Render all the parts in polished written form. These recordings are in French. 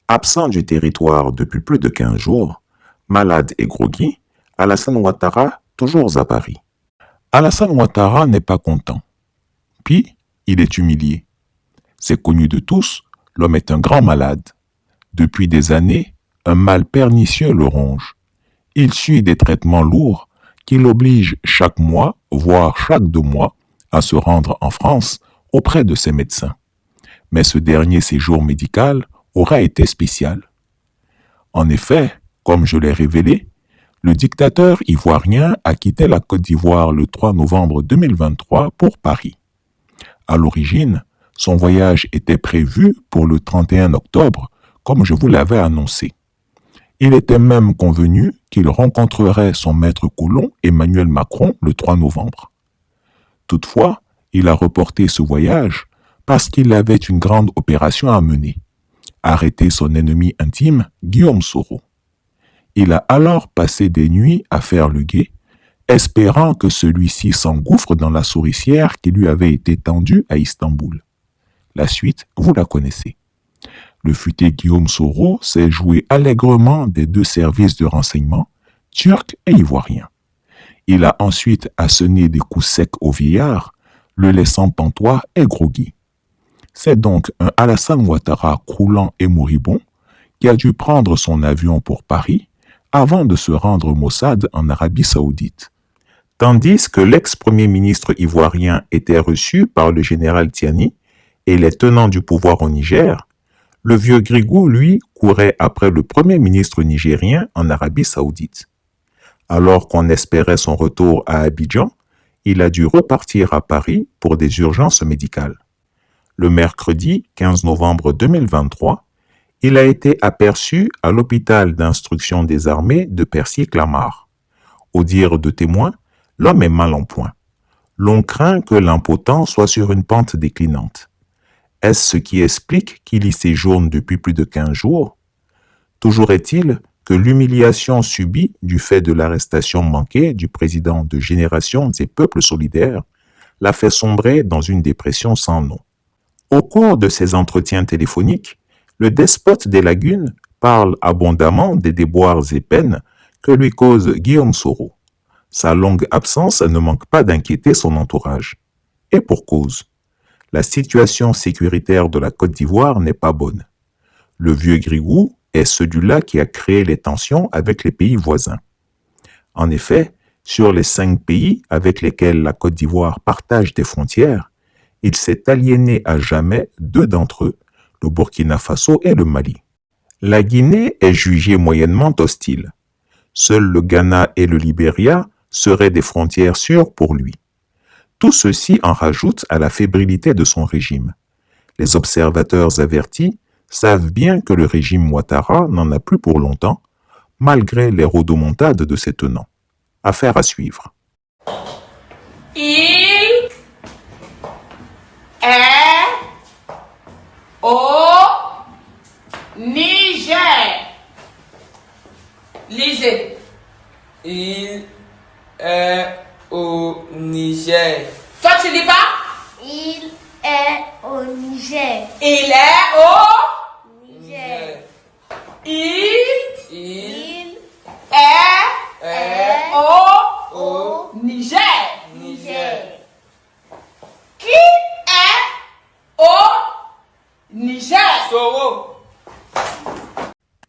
Absent du territoire depuis plus de 15 jours, malade et groggy, Alassane Ouattara toujours à Paris. Alassane Ouattara n'est pas content. Puis, il est humilié. C'est connu de tous, l'homme est un grand malade. Depuis des années, un mal pernicieux le ronge. Il suit des traitements lourds qui l'obligent chaque mois, voire chaque 2 mois, à se rendre en France auprès de ses médecins. Mais ce dernier séjour médical aura été spécial. En effet, comme je l'ai révélé, le dictateur ivoirien a quitté la Côte d'Ivoire le 3 novembre 2023 pour Paris. À l'origine, son voyage était prévu pour le 31 octobre, comme je vous l'avais annoncé. Il était même convenu qu'il rencontrerait son maître colon Emmanuel Macron le 3 novembre. Toutefois, il a reporté ce voyage parce qu'il avait une grande opération à mener, arrêter son ennemi intime, Guillaume Soro. Il a alors passé des nuits à faire le guet, espérant que celui-ci s'engouffre dans la souricière qui lui avait été tendue à Istanbul. La suite, vous la connaissez. Le futé Guillaume Soro s'est joué allègrement des 2 services de renseignement, turcs et ivoiriens. Il a ensuite asséné des coups secs au vieillard, le laissant pantois et groggy. C'est donc un Alassane Ouattara croulant et moribond qui a dû prendre son avion pour Paris avant de se rendre au Mossad en Arabie Saoudite. Tandis que l'ex-premier ministre ivoirien était reçu par le général Tiani et les tenants du pouvoir au Niger, le vieux Grigou, lui, courait après le premier ministre nigérien en Arabie Saoudite. Alors qu'on espérait son retour à Abidjan, il a dû repartir à Paris pour des urgences médicales. Le mercredi 15 novembre 2023, il a été aperçu à l'hôpital d'instruction des armées de Percy-Clamart. Au dire de témoins, l'homme est mal en point. L'on craint que l'impotent soit sur une pente déclinante. Est-ce ce qui explique qu'il y séjourne depuis plus de 15 jours? Toujours est-il que l'humiliation subie du fait de l'arrestation manquée du président de Générations et Peuples Solidaires l'a fait sombrer dans une dépression sans nom. Au cours de ses entretiens téléphoniques, le despote des lagunes parle abondamment des déboires et peines que lui cause Guillaume Soro. Sa longue absence ne manque pas d'inquiéter son entourage. Et pour cause. La situation sécuritaire de la Côte d'Ivoire n'est pas bonne. Le vieux Grigou est celui-là qui a créé les tensions avec les pays voisins. En effet, sur les 5 pays avec lesquels la Côte d'Ivoire partage des frontières, il s'est aliéné à jamais 2 d'entre eux, le Burkina Faso et le Mali. La Guinée est jugée moyennement hostile. Seuls le Ghana et le Libéria seraient des frontières sûres pour lui. Tout ceci en rajoute à la fébrilité de son régime. Les observateurs avertis savent bien que le régime Ouattara n'en a plus pour longtemps, malgré les rodomontades de ses tenants. Affaire à suivre. Il est au Niger. Lisez. Il est au Niger. Toi, tu lis pas? Il est au Niger. Il est au Niger. Il est au Niger. Niger. Qui est au Niger? Soro.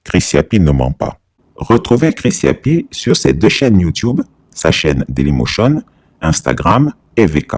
Chris Yapi ne ment pas. Retrouvez Chris Yapi sur ses 2 chaînes YouTube, sa chaîne Dailymotion, Instagram et VK.